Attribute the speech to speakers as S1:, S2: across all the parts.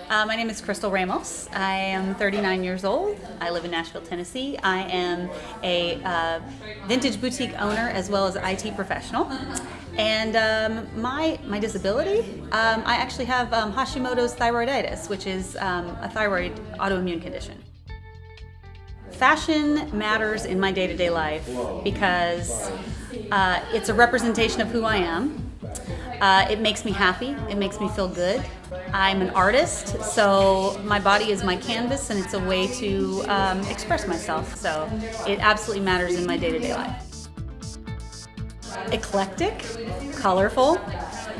S1: My name is Krystle Ramos. I am 39 years old. I live in Nashville, Tennessee. I am a vintage boutique owner as well as an IT professional. And my disability, I actually have Hashimoto's thyroiditis, which is a thyroid autoimmune condition. Fashion matters in my day-to-day life because it's a representation of who I am. It makes me happy. It makes me feel good. I'm an artist, so my body is my canvas, and it's a way to express myself. So it absolutely matters in my day-to-day life. Eclectic, colorful,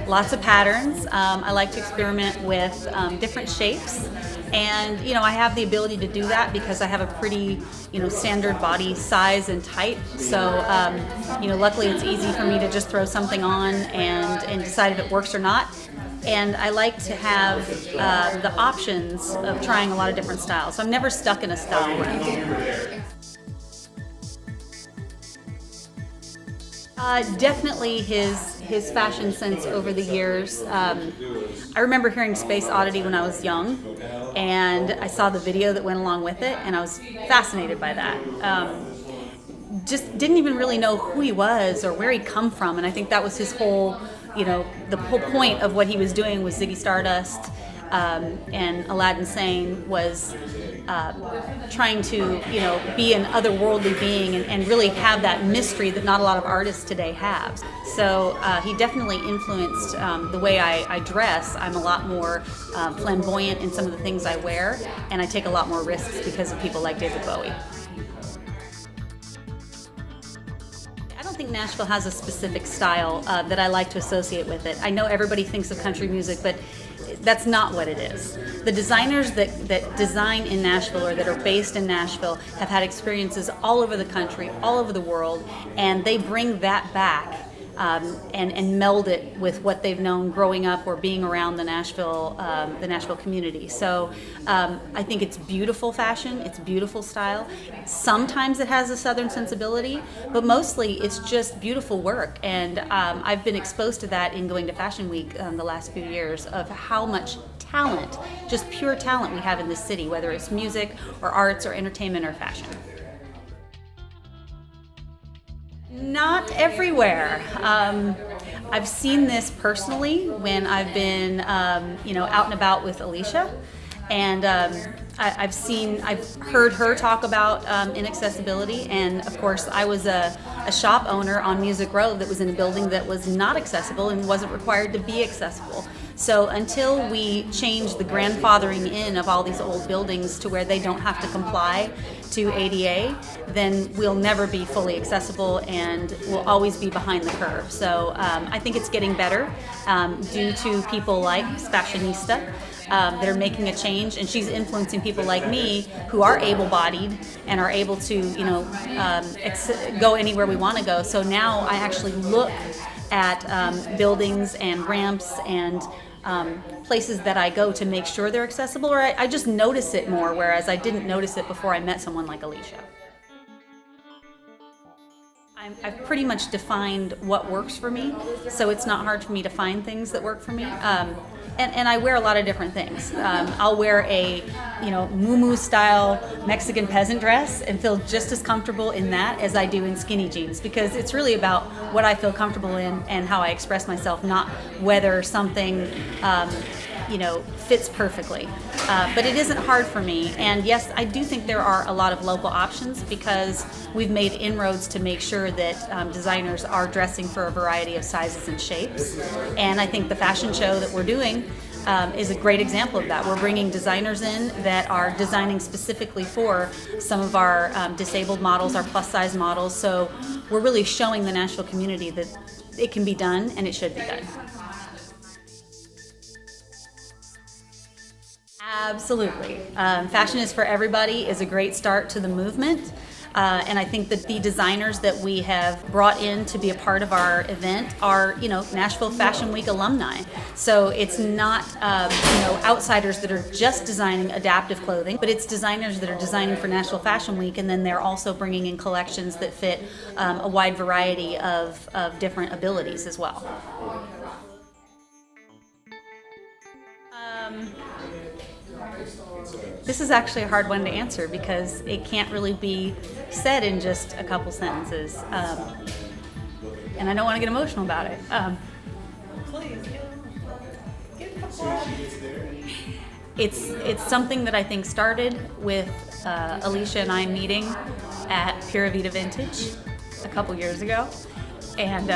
S1: lots of patterns. I like to experiment with different shapes, and I have the ability to do that because I have a pretty standard body size and type. So luckily it's easy for me to just throw something on and decide if it works or not. And I like to have the options of trying a lot of different styles. So I'm never stuck in a style. Definitely his fashion sense over the years. I remember hearing Space Oddity when I was young, and I saw the video that went along with it, and I was fascinated by that. Just didn't even really know who he was or where he'd come from, and I think that was his whole, the whole point of what he was doing was Ziggy Stardust. And Aladdin Sane was trying to, be an otherworldly being and really have that mystery that not a lot of artists today have. So he definitely influenced the way I dress. I'm a lot more flamboyant in some of the things I wear, and I take a lot more risks because of people like David Bowie. I don't think Nashville has a specific style that I like to associate with it. I know everybody thinks of country music, but that's not what it is. The designers that design in Nashville or that are based in Nashville have had experiences all over the country, all over the world, and they bring that back and meld it with what they've known growing up or being around the Nashville community. So I think it's beautiful fashion, it's beautiful style. Sometimes it has a Southern sensibility, but mostly it's just beautiful work. And I've been exposed to that in going to Fashion Week the last few years of how much talent, just pure talent we have in this city, whether it's music or arts or entertainment or fashion. Not everywhere. I've seen this personally when I've been, out and about with Alicia, and I've heard her talk about inaccessibility, and of course I was a shop owner on Music Row that was in a building that was not accessible and wasn't required to be accessible. So until we change the grandfathering in of all these old buildings to where they don't have to comply to ADA, then we'll never be fully accessible and we'll always be behind the curve. So I think it's getting better due to people like Fashionista that are making a change, and she's influencing people like me who are able-bodied and are able to go anywhere we want to go. So now I actually look at buildings and ramps and places that I go to make sure they're accessible, or I just notice it more, whereas I didn't notice it before I met someone like Alicia. I've pretty much defined what works for me, so it's not hard for me to find things that work for me. And I wear a lot of different things. I'll wear a muumuu style Mexican peasant dress and feel just as comfortable in that as I do in skinny jeans, because it's really about what I feel comfortable in and how I express myself, not whether something fits perfectly. But it isn't hard for me, and yes, I do think there are a lot of local options because we've made inroads to make sure that designers are dressing for a variety of sizes and shapes, and I think the fashion show that we're doing is a great example of that. We're bringing designers in that are designing specifically for some of our disabled models, our plus size models, so we're really showing the Nashville community that it can be done and it should be done. Absolutely. Fashion is for Everybody is a great start to the movement. And I think that the designers that we have brought in to be a part of our event are, Nashville Fashion Week alumni. So it's not, outsiders that are just designing adaptive clothing, but it's designers that are designing for Nashville Fashion Week, and then they're also bringing in collections that fit a wide variety of different abilities as well. This is actually a hard one to answer because it can't really be said in just a couple sentences. And I don't want to get emotional about it. It's something that I think started with Alicia and I meeting at Pura Vida Vintage a couple years ago. And,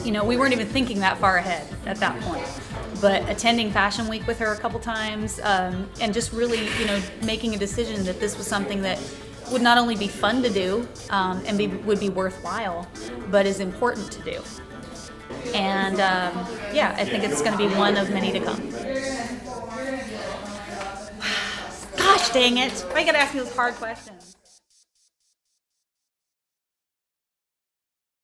S1: we weren't even thinking that far ahead at that point. But attending Fashion Week with her a couple times and just really, making a decision that this was something that would not only be fun to do and would be worthwhile, but is important to do. And I think it's going to be one of many to come. Gosh dang it! Why you gotta ask me those hard questions?